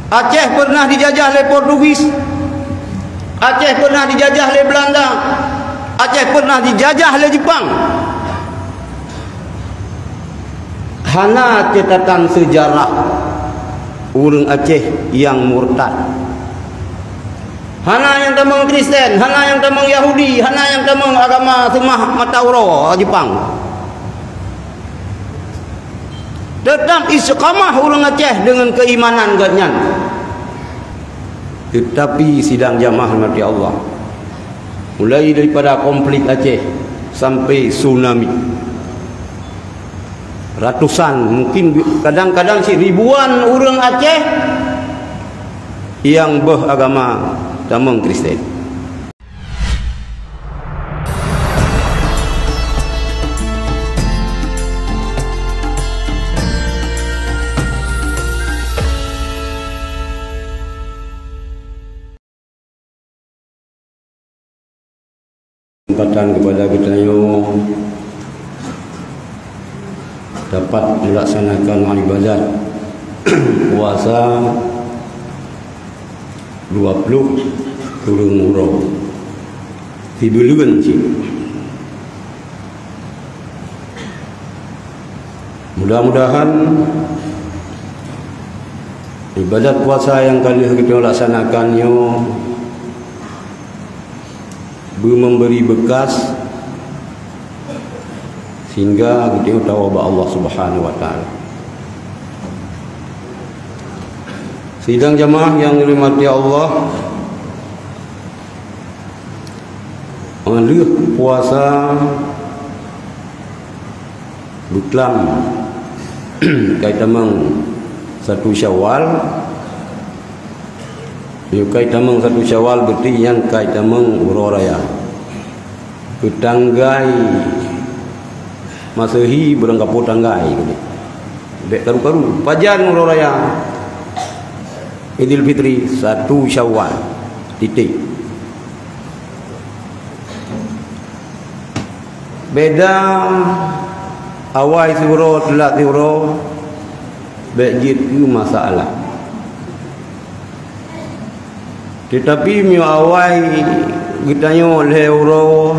Aceh pernah dijajah oleh Portugis, Aceh pernah dijajah oleh Belanda, Aceh pernah dijajah oleh Jepang. Hana catatan sejarah orang Aceh yang murtad, hana yang temang Kristen, hana yang temang Yahudi, hana yang temang agama semah Matauro Jepang. Tetap istiqamah orang Aceh dengan keimanan ganyan. Tetapi sidang jamaah mati Allah, mulai daripada konflik Aceh sampai tsunami, ratusan, mungkin kadang-kadang ribuan orang Aceh yang beragama tamang Kristen. Kesempatan kepada kita dapat melaksanakan ibadat puasa 20 turun murah di bulan sih. Mudah-mudahan ibadat puasa yang kali kita laksanakannya memberi bekas sehingga kita tahu bahwa Allah Subhanahu wa taala. Sidang jamaah yang dirahmati Allah, mengalir puasa buklam kaitan meng 1 Syawal. Yukai tamang 1 Syawal berarti yang kai tamang uroraya. Petanggai Masehi berangkapo tanggai gitu. Dek karu-karu pajan uroraya. Idul Fitri 1 Syawal. Titik. Beda awal suro telat suro bejit itu masalah. Tetapi mi awai gitanya oleh euro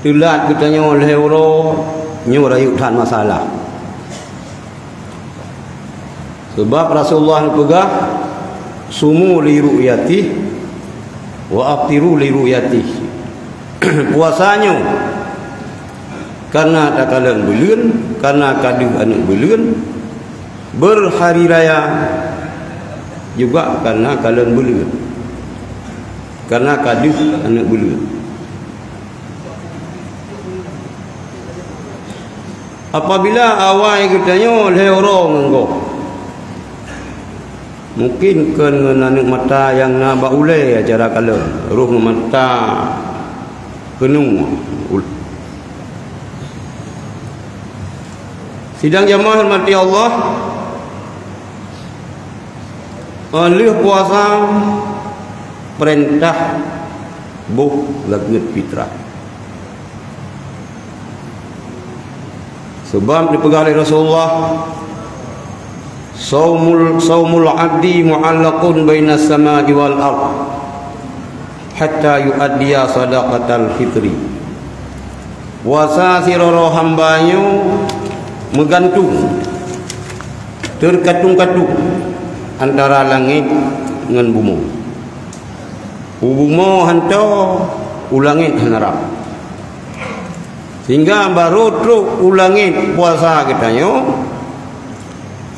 telat gitanya oleh euro nyu rayu tan masalah. Sebab Rasulullah pegah sumu li ru'yati wa aftiru li ru'yati. Puasanya karena takalan bulan, karena kadu anak bulan, berhari raya juga karena kalian bulan, karena kadif anak bulan. Apabila awal katanya oleh orang engkau, mungkin kena anak mata yang nak baulai acara kalian, ruh mata penuh. Sidang jamaah hormati Allah, oleh puasa perintah buh lagut fitrah. Sebab dipegang oleh Rasulullah, saumul abdi mu'allaqun baina as-samai wal ard hatta yuaddiya sadaqatal fitri. Puasa siroro hambanyo menggantung, terkatung-katung antara langit dengan bumi. Bumi hantu ulangit hanarap. Sehingga baru terus ulangit puasa katanya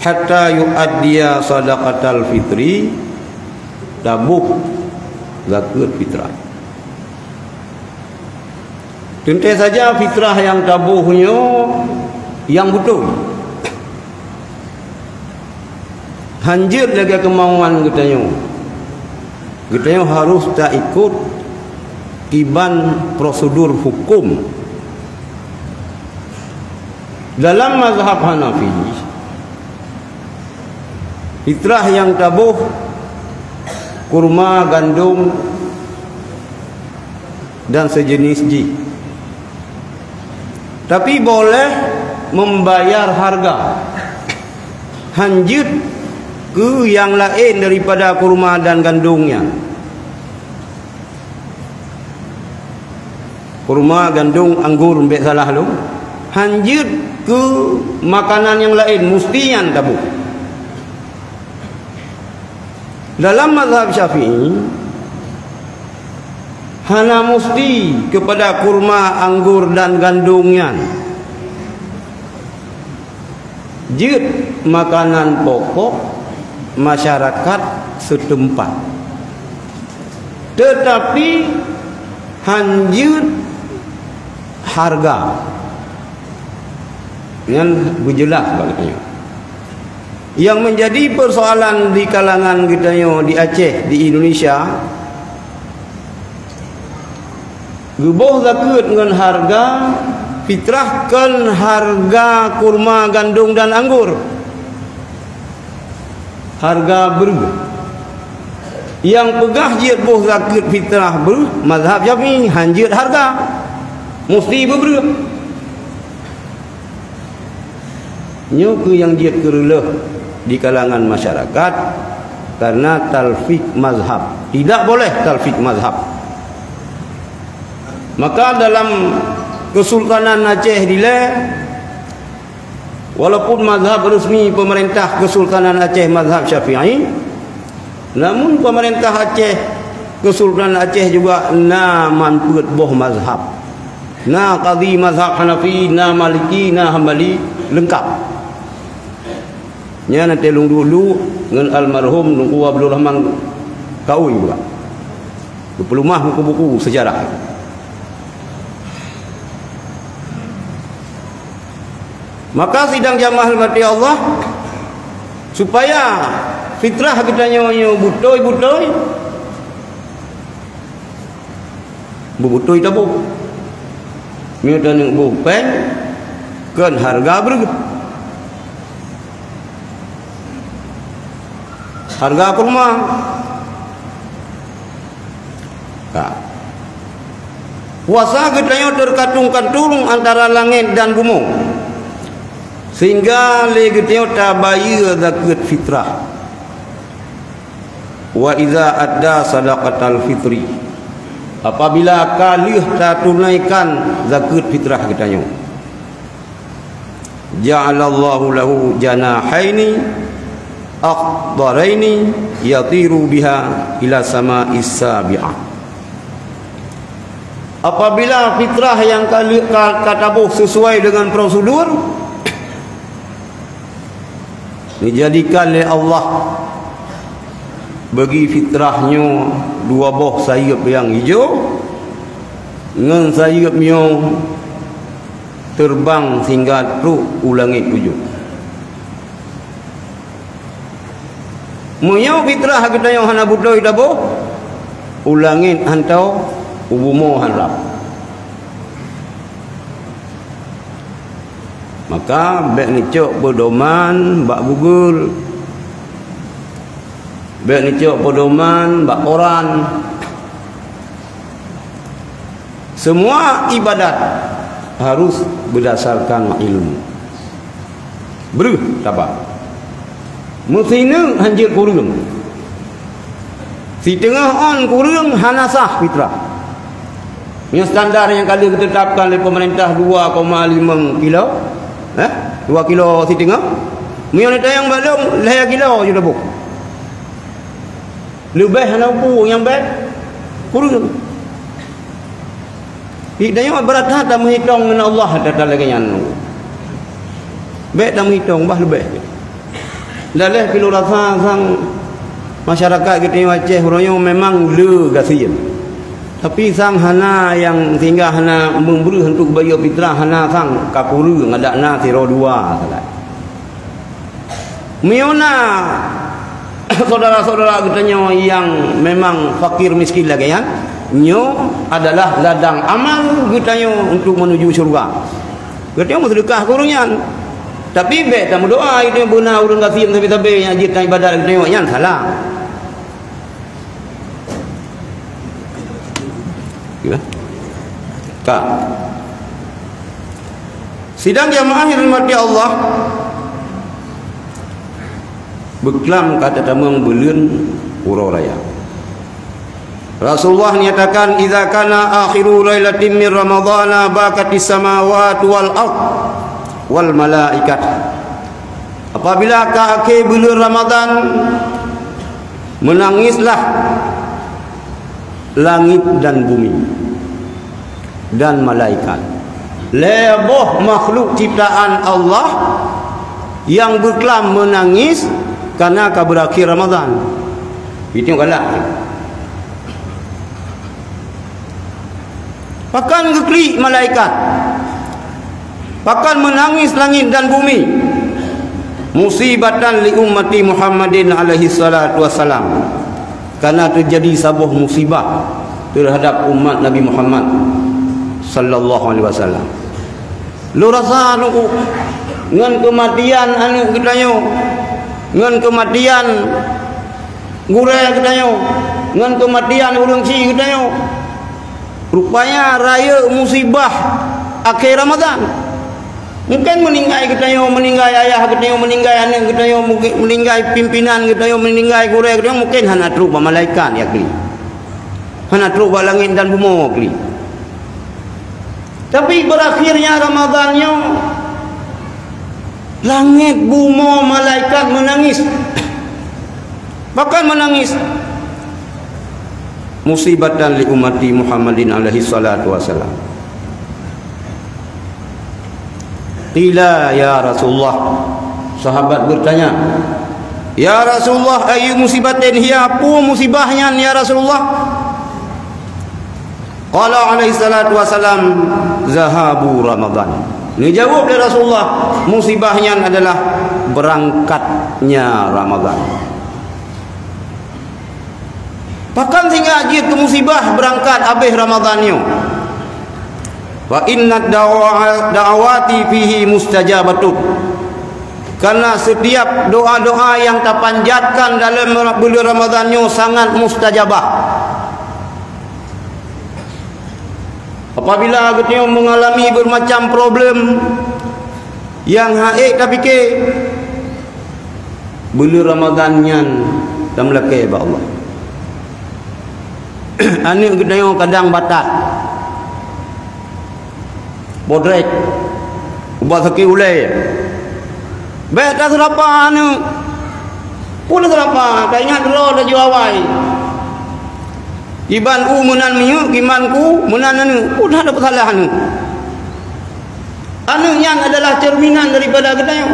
hatta yuaddiya sadaqatal fitri, tabuh zakat fitrah. Tentu saja fitrah yang tabuhnya yang betul. Hanjir lagi kemauan katanya. Katanya harus tak ikut iban prosedur hukum. Dalam mazhab Hanafi, fitrah yang tabuh kurma, gandum dan sejenis ji. Tapi boleh membayar harga. Hanjut ke yang lain daripada kurma dan gandungnya. Kurma, gandung, anggur, mbek salah lu. Hanjut ke makanan yang lain mustian tabu. Dalam mazhab Syafi'i hana musti kepada kurma, anggur dan gandungnya. Jut makanan pokok masyarakat setempat. Tetapi hanjut harga yang berjelas bagainya. Yang menjadi persoalan di kalangan kita di Aceh, di Indonesia, gebuh zakat dengan harga, fitrahkan harga kurma, gandung dan anggur. Harga berubah. Yang pegah jid buh zakat fitrah berubah, mazhab Syafi'i hanjit harga. Mesti berubah. Nyuku yang jid kerelah di kalangan masyarakat karena talfik mazhab. Tidak boleh talfik mazhab. Maka dalam Kesultanan Aceh dile, walaupun mazhab resmi pemerintah Kesultanan Aceh mazhab Syafi'i, namun pemerintah Aceh, Kesultanan Aceh juga na manput boh mazhab. Na qadhi mazhab Hanafi, na Maliki, na Hambali lengkap. Nya nanti lung dulu dengan almarhum Nungku Abdul Rahman Kaui juga. Pelumah buku-buku sejarah. Maka sidang jamaah hormati Allah, supaya fitrah kita nyonya butoi bubutoi tabu miutan yang bupeng kan harga berapa, harga kurma puasa kita nyonya terkatung-katung antara langit dan bumi, sehingga legitnya tabayir zakat fitrah. Wa iza adda sadaqatal fitri, apabila kalih ta tunaikan zakat fitrah katanya, ja'alallahu lahu janahaini aqdaraini yatiru biha ila sama'is sabi'ah. Apabila fitrah yang katabuh sesuai dengan prosedur dijadikan oleh Allah bagi fitrahnya dua boh sayap yang hijau dengan sayapnya terbang sehingga teruk ulangi tujuh. Munyau fitrah kita yang hana budoi dabo ulangin hantau ubumo hanrap. Maka bek ni cok berdoman bak bugul, bek ni cok berdoman bak koran. Semua ibadat harus berdasarkan ilmu. Beruh tabak musina hanjir kurung, si tengah on kurung hanasah fitrah. Ini standar yang kali ditetapkan oleh pemerintah 2,5 kilo. 2 kilo si tengah. Mian ada yang balong leh kilo je dah buk. Lebih hana pu yang baik kurung. Hidayah berat dah menghitung dengan Allah datang lagi yang. Baik dah menghitung bah lebih. Laleh kilo rasa sang masyarakat kita Aceh orangnya memang le gasian. Tapi sang hana yang tinggal hana memberi untuk bayar fitrah hana sang kapuru ngadakna tiro dua salat. Miona saudara-saudara kita yang memang fakir miskin lagi ya. Nyo adalah ladang amal kita untuk menuju syurga. Kita mau sedekah kurungan. Tapi baik tak berdoa itu benar urang gasian tapi yang ajitkan ibadat kita yang salah. Kak. Sidang jamaah yang dirahmati Allah, beklam kata tamang beleun urau raya. Rasulullah nyatakan idza kana akhiru lailatin min ramadhana bakatis samawati wal ard wal malaikat. Apabila ke akhir bulan Ramadan, menangislah langit dan bumi dan malaikat. Leboh makhluk ciptaan Allah yang berkelam menangis karena berakhir Ramadan. Itu galak. Pakan geklik malaikat, pakan menangis langit dan bumi. Musibatan li ummati Muhammadin alaihi salatu wassalam, karena terjadi sebuah musibah terhadap umat Nabi Muhammad sallallahu alaihi wasallam. Lu rasa nu ngan kematian anu gedayo, ngan kematian gure gedayo, ngan kematian urang si gedayo. Rupanya raya musibah akhir Ramadan. Mungkin meninggal gedayo, meninggal ayah gedayo, meninggal anak gedayo, meninggal pimpinan gedayo, meninggal gure gedayo, mungkin hana truk malaikat ya kli. Hana truk langit dan bumi kli. Tapi berakhirnya Ramadannya, langit, bumi, malaikat menangis. Bahkan menangis. Musibatan li ummati Muhammadin alaihi salatu wassalam. Qila ya Rasulullah. Sahabat bertanya, ya Rasulullah, ayu musibatin hiya, apa musibahnya ya Rasulullah? Qala alaihi salatu wassalam, zahabu Ramadan. Ini jawab dari Rasulullah, musibahnya adalah berangkatnya Ramadan. Pakan sehingga ajit ke musibah berangkat habis Ramadannya. Wa inna da'awati fihi mustajabatun. Karena setiap doa-doa yang terpanjatkan dalam bulan Ramadannya sangat mustajabah. Apabila kita mengalami bermacam problem yang haik tapi ke bulan Ramadannya dan melaki ba Allah. Anik kita yang kadang batak bodrek ubah sakit ulai baik tak serapa anu pun serapa tak ingat dulu dah juawai iban menan miuk imanku menan anu pun ada kesalahan anu yang adalah cerminan daripada kita yang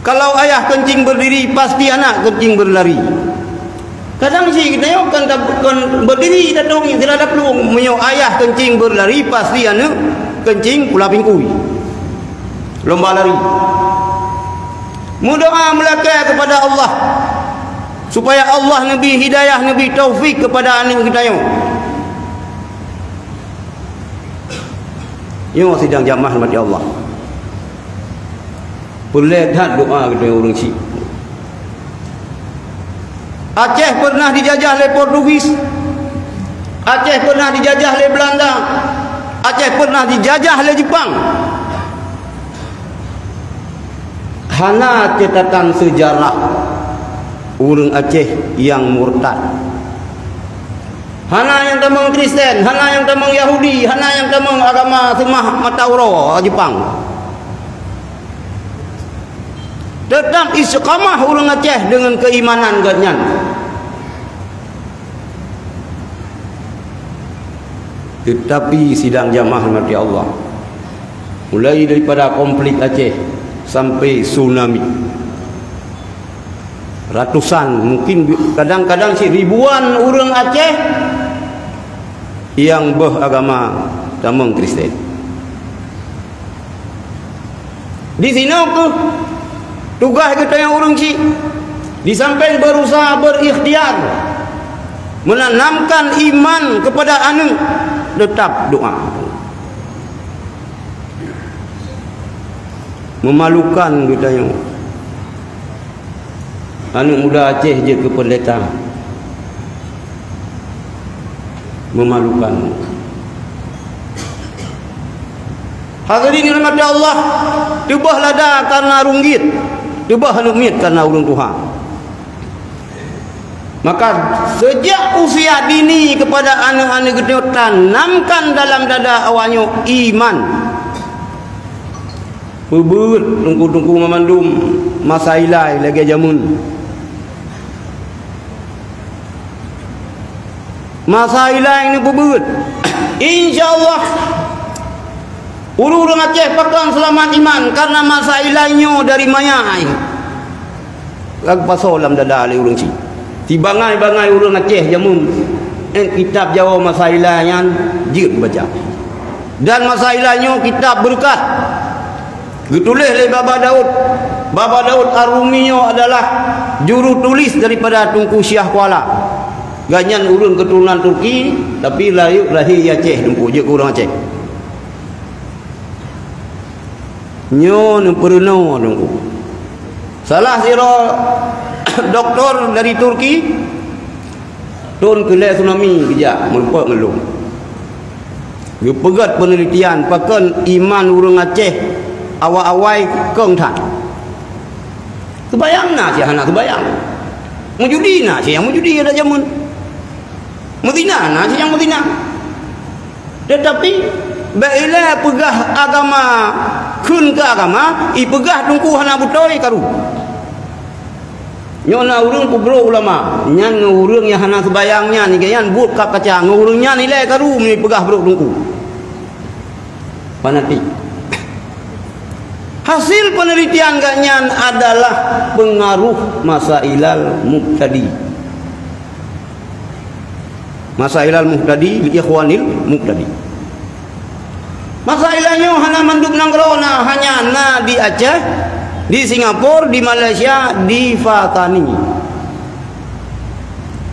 kalau ayah kencing berdiri pasti anak kencing berlari. Kadang si kita yo kan berdiri datang tidak ada peluang menyo ayah kencing berlari pasti anak kencing pula pingkui. Lomba lari. Berdoa melaka kepada Allah supaya Allah nabi hidayah nabi taufik kepada anak kita yo. Yo sidang jamaah mati Allah. Boleh tak doa kita orang si. Aceh pernah dijajah oleh Portugis. Aceh pernah dijajah oleh Belanda. Aceh pernah dijajah oleh Jepang. Hana catatan sejarah orang Aceh yang murtad. Hana yang temang Kristen, hana yang temang Yahudi, hana yang temang agama semah Matauro Jepang. Tetap istiqamah orang Aceh dengan keimanan ganyan. Tetapi sidang jamaah mati Allah, mulai daripada konflik Aceh sampai tsunami, ratusan mungkin kadang-kadang ribuan orang Aceh yang beragama tamang Kristen. Di sini aku tugas kita yang orang si di samping berusaha berikhtiar menanamkan iman kepada anu, tetap doa. Memalukan kita yang anak muda Aceh je ke pendeta. Memalukan. Hadirin dirahmati Allah, tebah lada karena runggit, tebah numit karena urang Tuhan. Maka sejak usia dini kepada anak-anak kita tanamkan dalam dada awaknya iman. Bebeut tungku-tungku memandum masa ilai lagi jamun. Masa ilai ini bebeut. Insya-Allah urang Aceh pakan selamat iman karena masa ilainya dari mayai. Lagu pasolam dada ali urang ci. Tibangai-bangai urang Aceh jamun kitab Jawa masa ilainya jeuh baca. Dan masa ilainya kitab berkat. Ditulis oleh Baba Daud. Baba Daud Ar-Rumiyyo adalah juru tulis daripada Tunku Syah Kuala. Ganyan urang keturunan Turki tapi lahir Aceh Tunku je urang Aceh. Nyo nemperno Tunku. Salah sira doktor dari Turki tun kelai tsunami kejak melumpat ngelung. Dia pegat penelitian pakan iman urang Aceh awal-awal keng tan. Terbayang nak si anak terbayang. Mujudi nak si yang mujudi ada jamun. Mutina nak si yang mutina. Tetapi bila pegah agama kun ke agama, i pegah tungku hana butoi karu. Nyona urang kubro ulama, nyan urang yang hana sebayangnya ni gayan but kap kaca, urangnya nilai karu ni pegah bro tungku. Fanatik. Hasil penelitian ganyan adalah pengaruh masailal muqtadi. Masailal muqtadi li ikhwanil muqtadi. Masailahnya hanya manduk nanggrona hanya na di Aceh, di Singapura, di Malaysia, di Fatani.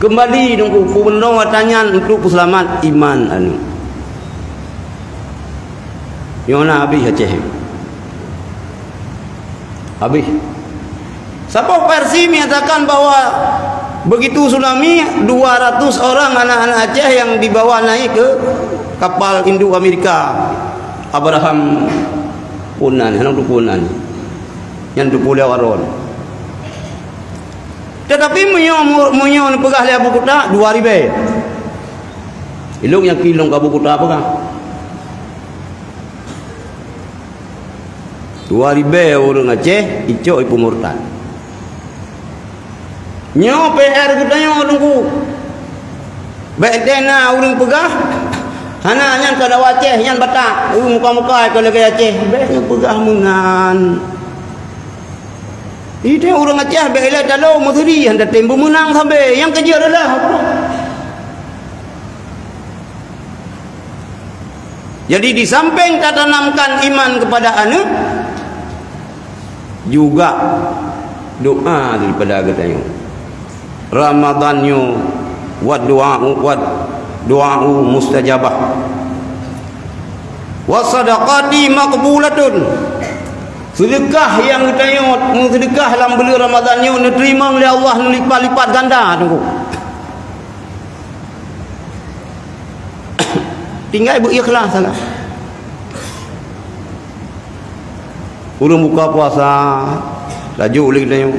Kembali nunggu kubendong watanya untuk selamat iman anu. Yona habis Aceh. Habis. Siapa versi menyatakan bahwa begitu tsunami 200 orang anak-anak Aceh yang dibawa naik ke kapal Indo Amerika Abraham Punan, anak Punan yang di Pulau Aron. Tetapi munyo pegah le Abu Kuta 2000. Ilung yang kilong ke Abu Kuta apa kan? 2000 orang Aceh icok ipu murtad. Nyo PR kita nyo tunggu. Baik dena orang pegah. Hana nyan kada Aceh nyan batak. Muka-muka kalau ke Aceh, baik pegah mengan. Itu orang Aceh baik le dalau mudri hendak tembu menang sampai yang kerja adalah Jadi di samping tanamkan iman kepada anak juga doa daripada katanya Ramadannya wa du'a'u mustajabah wa sadaqati maqbulatun. Sedekah yang katanya sedekah dalam bulan Ramadannya diterima oleh Allah lipat-lipat ganda tunggu. Tinggal berikhlas saja. Urang buka puasa laju oleh kita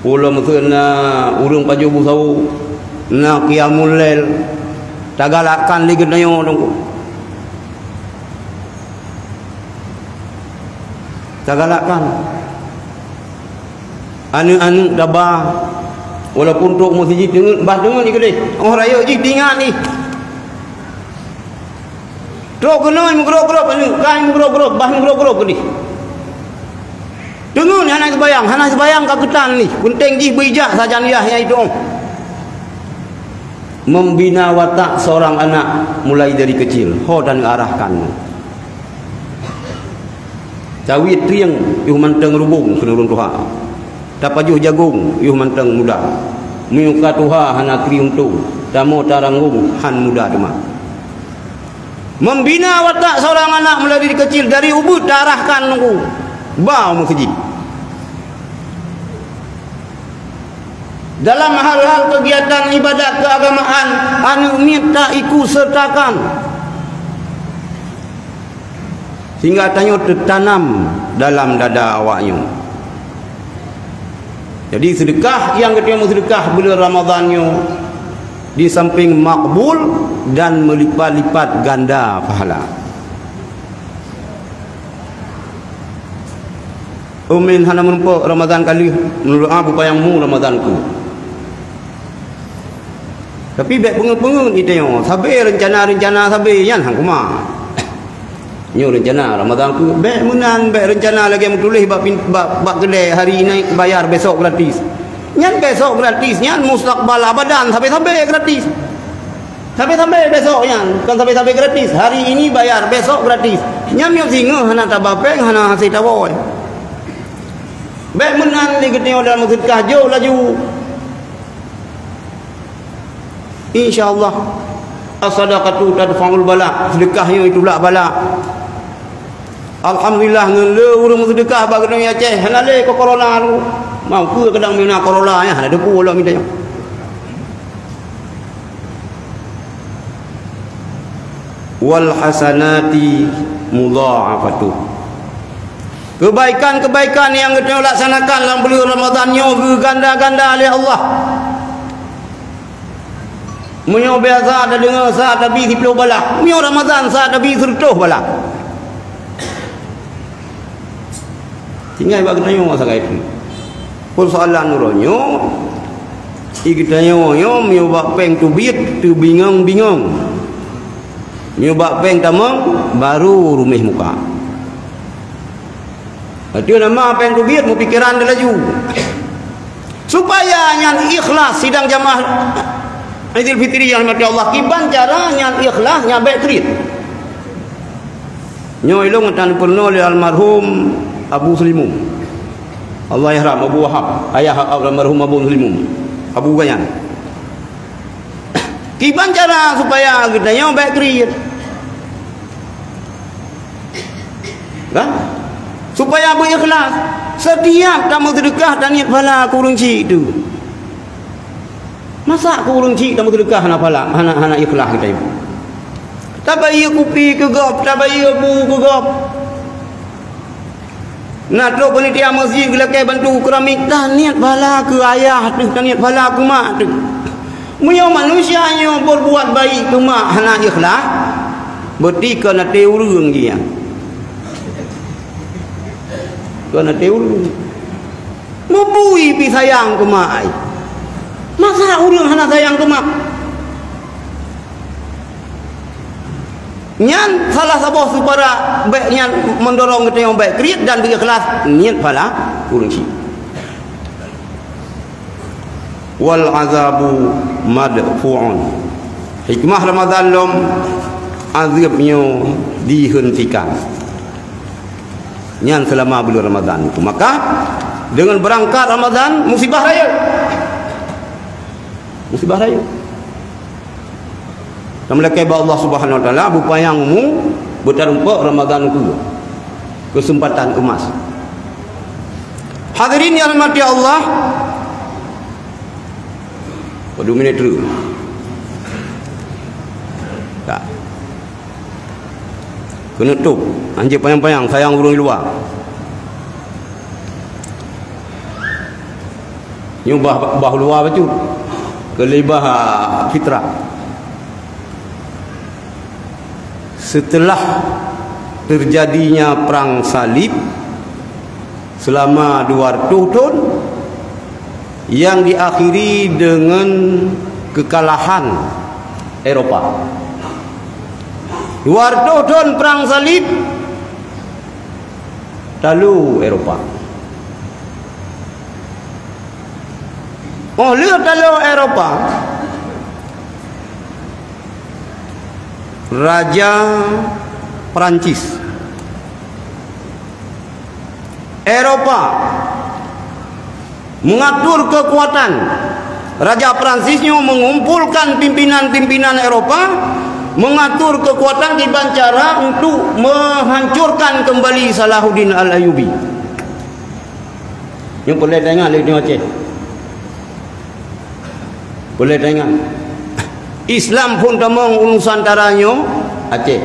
ulang mesena urang paju busau na qiyamul lail tagalakan lagi kita tunggu tagalakan anu-anu dabah walaupun tok masjid dengar bah dengar ni kedai orang raya je tinggal ni tok kena menggerok-gerok anu kain menggerok-gerok bah menggerok-gerok ni. Dengar ni anak sebayang kagetan ni. Penting jih bijak saja ni yang itu. Membina watak seorang anak mulai dari kecil. Ho dan arahkan. Cawit tiang yuh manteng rubung penurun Tuhan. Tapajuh jagung yuh manteng muda. Miyuka Tuhan hana kriung tu. Tamo tarangung han muda demak. Membina watak seorang anak mulai dari kecil dari ubud arahkan nunggu. Bau masjid. Dalam hal-hal kegiatan ibadat keagamaan anu minta ikut sertakan. sehingga tanya tertanam dalam dada awaknya. Jadi sedekah yang kita sedekah bulan Ramadannya di samping makbul dan melipat-lipat ganda pahala. Umin hana menumpuk Ramadan kali menurut aku payangmu Ramadanku. Tapi baik pengen-pengen kita yang sabar rencana-rencana sabar yan hang kuma. Nyo rencana Ramadanku baik menan baik rencana lagi menulis bab kedai hari ini bayar besok gratis. Nyan besok gratis nyan mustaqbal abadan sampai-sampai gratis. Sampai-sampai besok nyan kan sampai-sampai gratis. Hari ini bayar besok gratis. Nyan myo singa hana tabapeng hana hasil tawoy. Baik menang di ketengok dalam sedekah jauh laju. InsyaAllah as-sadaqatu tadfa'ul bala. Sedekahnya itulah bala. Alhamdulillah ngele urang sedekah bagi orang Aceh. Hanale ke corona tu. Mau ke kadang mina corona ya, ada depu ulah minta. Wal hasanati mudha'afatu. Kebaikan-kebaikan yang kita laksanakan dalam bulan Ramadan nyo ganda-ganda oleh Allah. Munyo biasa ada dengar saat tapi 10 bala. Munyo Ramadan saat tapi 100 bala. Tinggal bagi tanya masa itu. Persoalan nuronyo kita nyo myo bak peng tu biat tu bingung-bingung. Myo bak peng tamang baru rumih muka. Dia nama apa yang tu biar mu pikiran dia laju. Supaya yang ikhlas sidang jamaah Aidil Fitri yang mati Allah kiban cara yang ikhlas yang baik treat. Nyo ilung tan purno li almarhum Abu Sulimu. Allah yarham Abu Wahab, ayah almarhum Abu Sulimu. Abu Gayan. Kiban cara supaya kita nyo baik treat. Kan? Supaya berikhlas. Setiap kamu sedekah dan niat pahala kurung cik itu. Masa kurung cik kamu sedekah hana pahala, hana ikhlas kita itu. Tabai kupi ke gop, tabai bu ke gop. Nak tu panitia masjid gelakai bantu keramik dah niat pahala ke ayah tu, dan niat pahala ke mak tu. Munyo manusia yang berbuat baik ke mak hana ikhlas, berarti kena teurung dia. Kena teurung mubui pi sayang ke mak. Masa urang hana sayang ke mak? Nyan salah sabah supaya baiknya mendorong kita yang baik kriat dan berikhlas niat pala urang si. Wal azabu madfu'un. Hikmah Ramadan lom azabnya dihentikan. Nyan selama bulan Ramadan itu. Maka dengan berangkat Ramadan musibah raya. Musibah raya. Namlakai ba Allah Subhanahu wa taala bupayangmu bertarumpa Ramadan ku. Kesempatan emas. Hadirin yang dirahmati Allah. 2 minit dulu. Tak. Kena tutup. Anjir payang-payang sayang burung di luar. Nyubah bah luar baju. Kelibah fitrah. Setelah terjadinya perang salib selama 200 tahun yang diakhiri dengan kekalahan Eropah. 200 tahun perang salib lalu Eropah. Oh, lihat lalu Eropah. Raja Perancis, Eropah mengatur kekuatan. Raja Perancisnya mengumpulkan pimpinan-pimpinan Eropah, mengatur kekuatan dengan cara untuk menghancurkan kembali Salahuddin Al-Ayyubi. Yang boleh dengar di Aceh. Boleh dengar. Islam pun tamang Nusantara Aceh.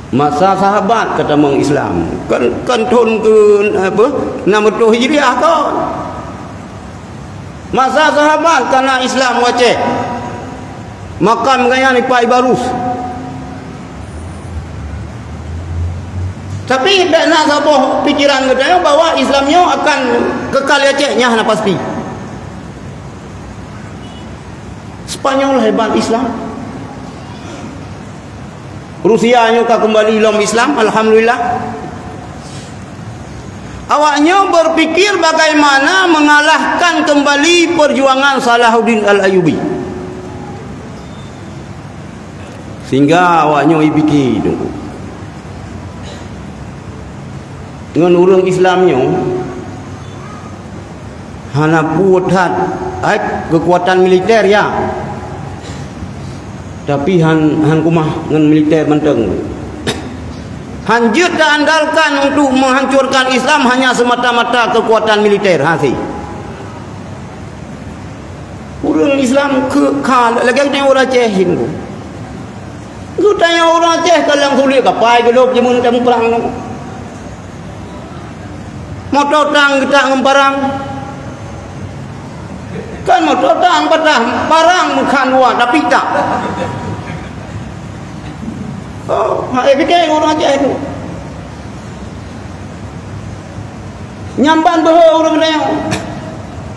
Masa sahabat kata meng Islam kan tahun ke apa 60 Hijriah kan. Masa sahabat karena Islam waceh makam gaya ni Pak Ibarus. Tapi tak nak sabah pikiran kita bahawa Islamnya akan kekal Acehnya hana pasti. Spanyol hebat Islam. Rusia nya kembali dalam Islam, alhamdulillah. Awaknya berpikir bagaimana mengalahkan kembali perjuangan Salahuddin Al-Ayyubi. Sehingga awaknya fikir tu. Dengan orang Islamnya hana puat kekuatan militer ya. Tapi han kumah dengan militer menteng. Hanjut tak andalkan untuk menghancurkan Islam hanya semata-mata kekuatan militer hasi. Orang Islam kekal lagi tanya orang Acehin tu. Ku tanya orang Aceh kalau sulit kapai gelap je mun temu perang tu. Motor tang kita ngemparang. Kan motor tang patah parang bukan dua tapi tak. Oh, fikir orang Aceh itu. Nyamban bah orang dia.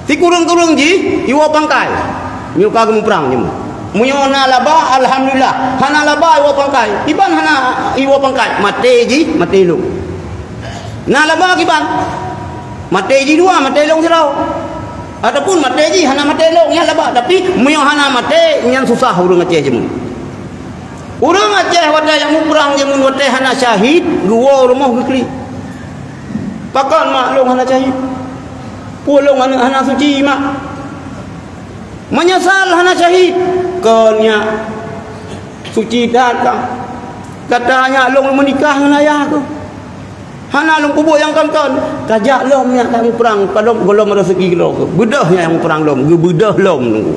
Si kurung-kurung ji, iwa pangkai. Nyu kagum perang nyu. Munyo na laba alhamdulillah. Hana laba iwa pangkai. Iban hana iwa pangkai. Mate ji, mate lu. Na laba kiban. Mate ji dua, mate long serau. Ataupun mate ji hana mate long nya laba tapi munyo hana mate nyan susah urang Aceh je mun. Urang Aceh wada yang perang je mun wada hana syahid, dua rumah gekli. Pakan maklum hana syahid. Pulung hana suci mak. Menyesal hana syahid. Kanya suci datang. Katanya long menikah dengan ayah tu. Hana long kubur yang kan-kan. Kajak lom yang kamu perang. Kalau golom rezeki lo ke. Bedahnya yang perang lom. Gebedah lom nunggu.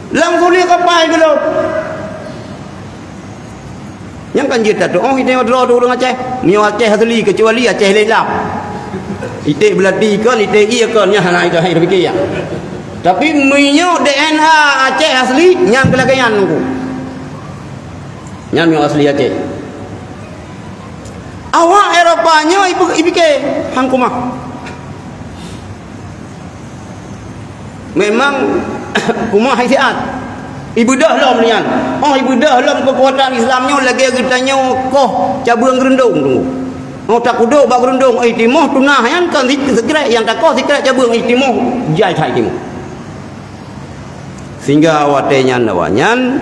Lang sulit kapai ke lom. Yang kan cerita tu. Oh kita draw tu orang Aceh. Mio Aceh asli kecuali Aceh Lelam. Itik belati kan. Itik iya kan. Yang hana itu hai fikir ya. Tapi minyak DNA Aceh asli nyam kelagayan nunggu. Nyam yang asli Aceh. Awak Eropanya ipike hang kumah. Memang kumah haisiat. Ibu dah lom nian. Oh ibu dah lom kekuatan Islamnya lagi kitanya koh cabang gerendung tunggu. Oh tak kudo bak gerendung timoh tunah yang kan sekira yang tak koh sekira cabang timoh jai thai timoh. Sehingga awatnya nawanyan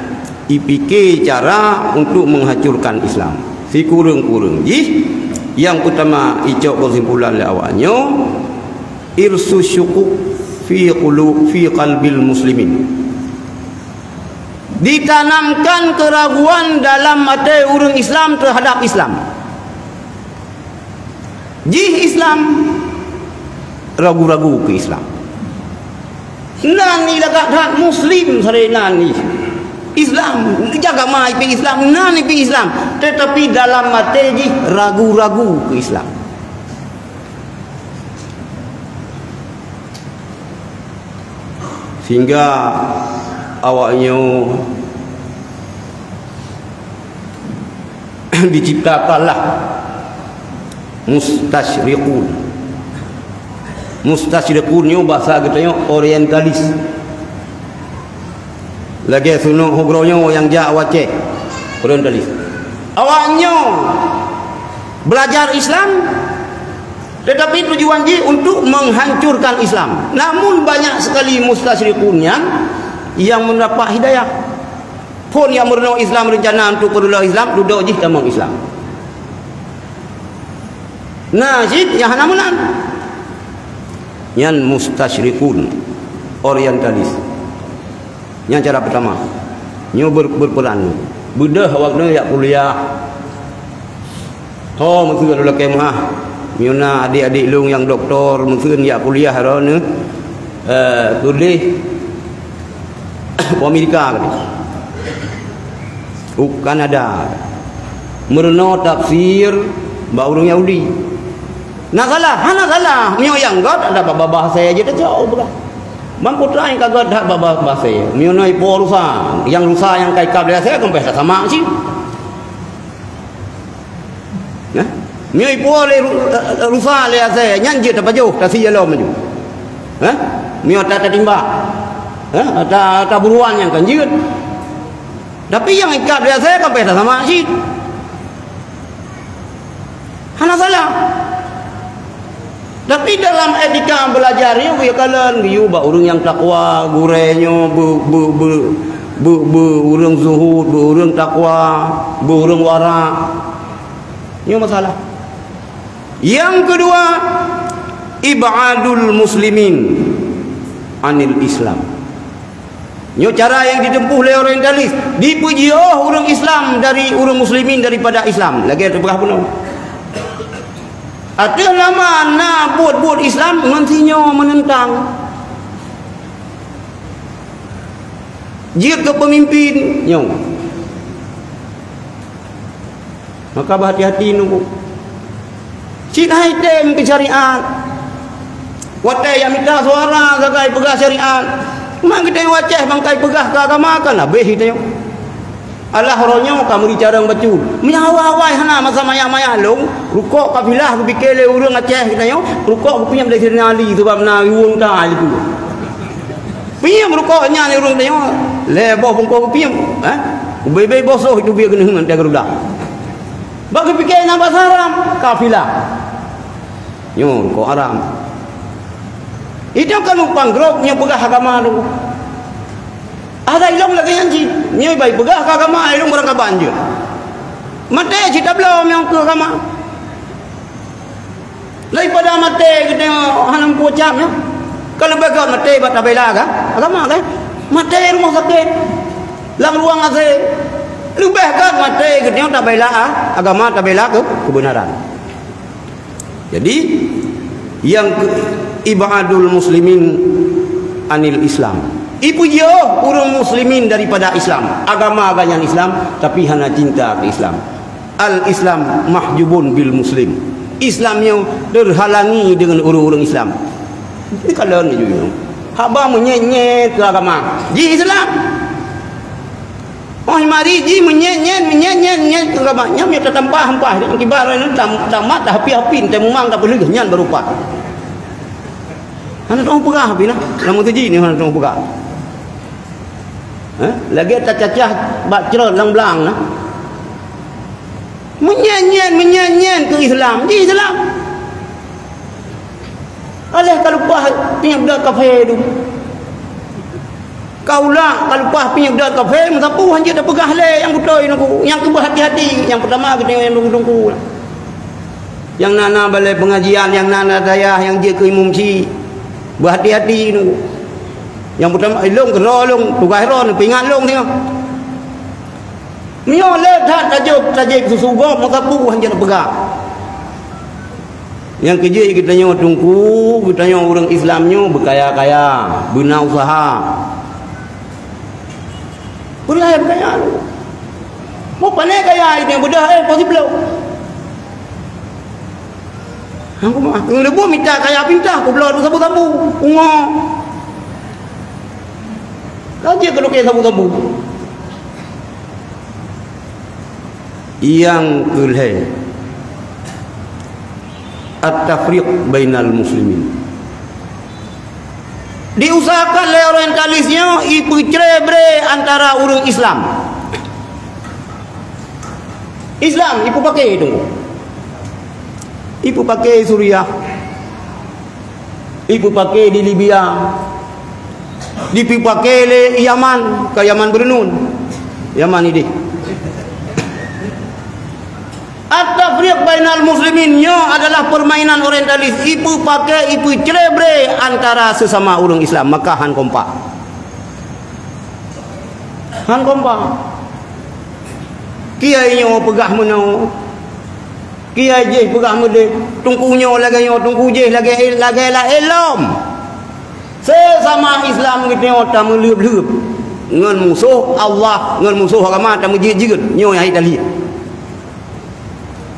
ipike cara untuk menghancurkan Islam. Si kurung-kurung yang pertama icok kesimpulan le awaknya irsu syukuk fi qalbil muslimin. Ditanamkan keraguan dalam hati orang Islam terhadap Islam. Islam ragu-ragu ke Islam. Nani dekat muslim sare nani. Islam jaga mai pi Islam nani pi Islam tetapi dalam hati ragu-ragu ke Islam. Sehingga awaknya diciptakanlah mustasyriqunnya bahasa katanya orientalis. Lagi sunuh hugronyo yang jak Aceh orientalis. Awaknya belajar Islam tetapi tujuan dia untuk menghancurkan Islam. Namun banyak sekali mustasyriqunnya yang mendapat hidayah. Pun yang merenung Islam rencana untuk kedua Islam duduk je tamang Islam. Najid yang hana menang. Yang mustasyriqun orientalis. Yang cara pertama nyo berperan bedah waktu yak kuliah. Oh mesti ada kemah. Miuna adik-adik long yang doktor mesti yak kuliah ro ne. Kuliah Amerika kan. Kanada. Merena tafsir ba orang Yahudi. Nak salah. Mio yang god ada bahasa aja dah jauh belah. Mampu try kagak dah bahasa. Mio noi po rusa. Yang rusa yang kai kab dia saya kempes sama sih. Nah, mio po le rusa le saya nyanjit apa jauh tak sia lo maju. Hah? Mio tak timba. Hah? Tak buruan yang kanjut. Tapi yang ikap dia saya kempes sama sih. Hana salah. Tapi dalam etika belajar ni kalian giu ba orang yang takwa, gurenyo orang zuhud, orang takwa, orang wara. Ini masalah. Yang kedua, ibadul muslimin anil Islam. Ini cara yang ditempuh oleh orientalis. Dipuji orang Islam dari orang muslimin daripada Islam. Lagi ada berapa pun. Ada lama nak buat Islam nantinya menentang. Jika pemimpin nyong, maka berhati-hati nunggu. Cintai tem ke syariat. Watai yang minta suara gagai pegah syariat. Mak kita waceh bangkai pegah ke agama kan habis kita nyong. Allah ronyo kamu dicarang bacu. Menyawai hana masa maya-maya long. Rukuk kafilah berfikir le urang Aceh kita yo. Rukuk punya dari Seri Ali sebab na yuang ta itu. Piam rukuknya ni urang tanya. Le boh bungkuk piam, Ubay-bay bosoh itu biar kena ngan garuda. Bagi fikir na bahasa Arab kafilah. Yo rukuk Arab. Itu kan panggrok yang pegah agama tu. Ada ilong lagi anji. Ni baik pegah ke agama, ilong barang banjir. Mate cita belum yang ke agama. Daripada mate kita hanam pocam ya. Kalau bagai mate bata bela ka? Agama ka? Mate rumah sakit. Lang ruang ase. Lebih kan mate kita tak bela agama tak bela ke kebenaran. Jadi yang ibadul muslimin anil Islam. Ibu jauh orang muslimin daripada Islam, agama-agama Islam, tapi hanya cinta ke Islam. Al-Islam mahjubun bil muslim. Islamnya terhalangi dengan orang-orang Islam. Ini kalau ni juga. Haba menyenyet ke agama. Ji Islam. Oh mari ji menyenyet ke agama. Nyam ya tambah-tambah dengan kibaran itu tamat dah hapi-hapi temu mang tak boleh nyan berupa. Hana tong pegah bina. Lamun tu ji ni hana tong pegah. Lagi tak cacah bak cerot lang-lang nah. Menyanyian ke Islam. Di Islam. Alah kalau pah punya budak kafe tu. Kaulah kalau pah punya budak kafe mengapu hanya dah pegah le yang butoi aku. Yang ke berhati-hati. Yang pertama kita yang tunggu-tunggu. Yang nana balai pengajian, yang nana dayah, yang dia ke imam si. Berhati-hati nunggu. Yang pertama long kerolong tugas ron pingat long tengok. Mio le dah tajuk susu gom makapu hanya nak pegang. Yang kerja kita nyo tunggu, kita nyo orang Islamnya berkaya-kaya, benar usaha. Boleh berkaya lu. Mau pandai kaya ini yang bedah possible. Aku mah lebu minta kaya pinta, aku belah sabu-sabu, ungo. Kaji kalau kaya sabu-sabu. Yang kelih at-tafriq bainal muslimin. Diusahakan oleh orientalisnya ibu cerai antara orang Islam. Islam ibu pakai itu. Ibu pakai Suriah. Ibu pakai di Libya. Ibu pakai di Yaman, ke Yaman Bernun. Yaman ini. At-tafriq bainal musliminnya adalah permainan orientalis. Ibu pakai ibu cerai antara sesama orang Islam. Maka han kompak. Han kompak. Kiainya pegah menau. Kiai je pegah mede. Tungkunya lagi tungku je lagi la elom. Sesama Islam kita tak meleup-leup. Ngan musuh Allah, ngan musuh agama tak menjijit. Nyo yang tali.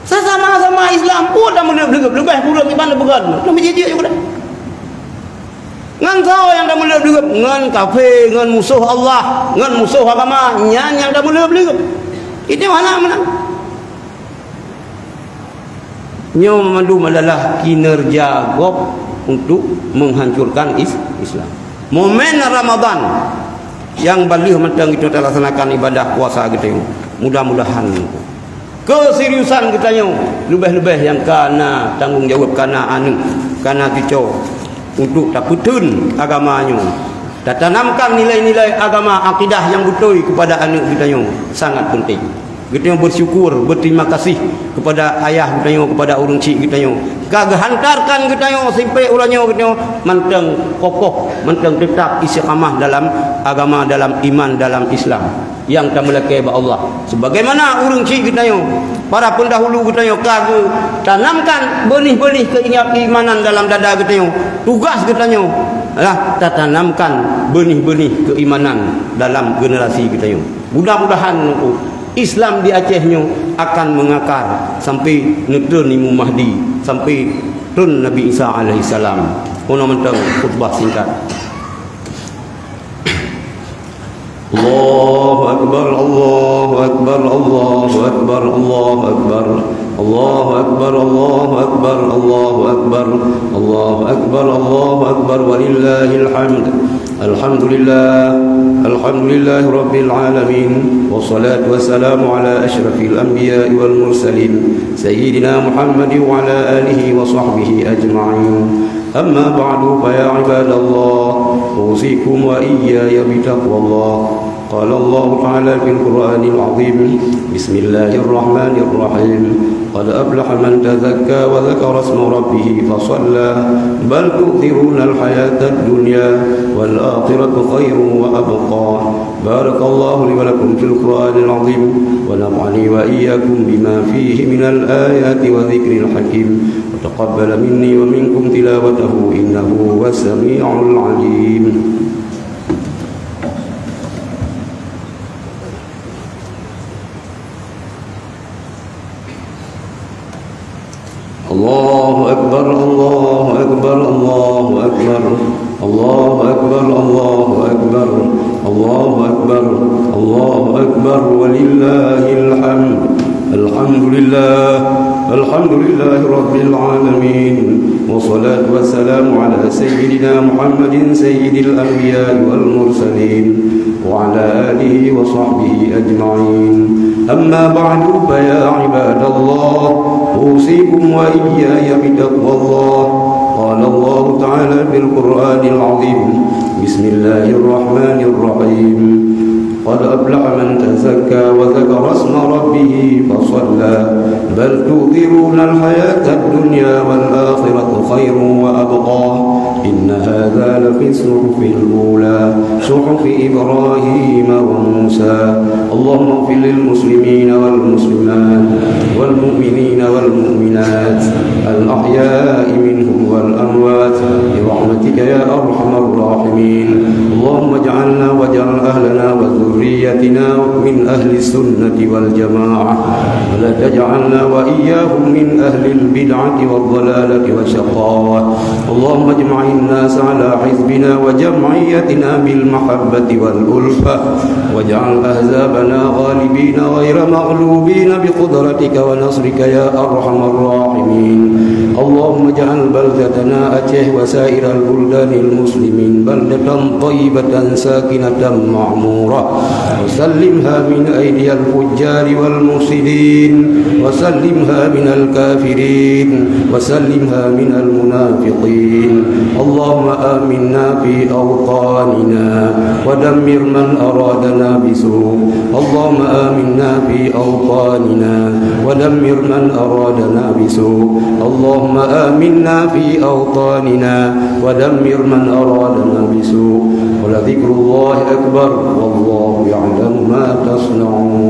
Sama-sama Islam pun dah mula lebih pula di mana began. Dah menjejak juga dah. Ngan kau yang dah mula berlebih, ngan kafir, ngan musuh Allah, ngan musuh agama, yang dah mula berlebih. Itu mana? Nyo memandu adalah kinerja gop untuk menghancurkan Islam. Momen Ramadan yang balih mentang kita laksanakan ibadah puasa kita. Mudah-mudahan keseriusan kita lebih-lebih yang kana tanggungjawab kana kita untuk tak putun agamanya, dan tanamkan nilai-nilai agama akidah yang betul kepada anak kita sangat penting. Kita bersyukur, berterima kasih kepada ayah kita, kepada orang cik kita, hantarkan kita sampai ulanya kita manteng kokoh, manteng tetap istiqamah dalam agama, dalam iman, dalam Islam yang tak melekat kepada Allah. Sebagaimana orang cik kita, para pendahulu kita tanamkan benih-benih keimanan dalam dada kita. Tugas kita adalah tanamkan benih-benih keimanan dalam generasi kita. Mudah-mudahan Islam di Aceh akan mengakar sampai negeri Imam Mahdi, sampai turun Nabi Isa alaihissalam. Ono mentang khutbah singkat. Allahu akbar, Allahu akbar, Allahu akbar, Allahu akbar. Allahu akbar, Allahu akbar, Allahu akbar, Allahu akbar, Allahu akbar, walillahil hamd. Alhamdulillah, alhamdulillah rabbil alamin, wassalatu wassalamu ala asyrafil anbiya'i wal mursalin sayyidina Muhammad wa ala alihi wa sahbihi ajma'in. Amma ba'du, fa ya ibadallah, usikum wa iyaya bitaqwallah. Qala Allah ta'ala fil Qur'anil 'azim, bismillahirrahmanirrahim. Qad aflaha man tazakka wa dzakara isma rabbih fa shalla, bal tu'thiruna al-hayata ad-dunya wal akhiratu khairun wa abqa. Barakallahu li wa lakum fil Qur'anil 'azim wa nafa'ani wa iyyakum bima fihi minal ayati wa dzikril hakim. Wa taqabbala minni wa minkum tilawatahu innahu huwas sami'ul 'alim. Allahu akbar, Allahu akbar, Allahu akbar, Allahu akbar, Allahu akbar, Allahu akbar, Allahu akbar, walillahil hamd. Alhamdulillah, alhamdulillah rabbil alamin, wassalatu wassalamu ala sayyidina Muhammadin sayyidil anbiya'i wal mursalin wa ala alihi wa sahbihi ajma'in. Amma ba'du, fa ya ibadallah, usikum wa iyaya bitaqwallah. Qala Allah ta'ala fil Qur'anil 'azim, bismillahirrahmanirrahim. Qad aflaha man tazakka wa dzakara isma rabbih fa shalla, bal tu'thiruna al-hayata ad-dunya wal akhiratu khairun wa abqa. Inna hadza la fi suhufil ula, suhufi Ibrahim wa Musa. Allahumma ighfir lil muslimina wal muslimat wal mu'minina wal mu'minat al ahya'i minhum wal amwat bi rahmatika ya arhamar rahimin. Allahumma ij'alna waj'al ahlana wa dhurriyyatina min ahli sunnati wal jamaa'ah wa la taj'alna wa iyyahum min ahli al bid'ati wal dhalalati wasyaqawah. Allahumma ijma'in الناس على حزبنا وجمعيتنا بالمحبة والألفة واجعل أحزابنا غالبين غير مغلوبين بقدرتك ونصرك يا أرحم الراحمين. اللهم اجعل بلدتنا أتيه وسائر البلدان المسلمين بلدة طيبة ساكنة معمورة، وسلمها من أيدي الفجار والمفسدين، وسلمها من الكافرين، وسلمها من المنافقين. اللهم آمنا في أوطاننا ودمر من أرادنا بسوء. اللهم آمنا في أوطاننا ودمر من أرادنا بسوء. اللهم آمنا في أوطاننا ودمر من أرادنا بسوء. ولذكر الله أكبر والله يعلم ما تصنعون.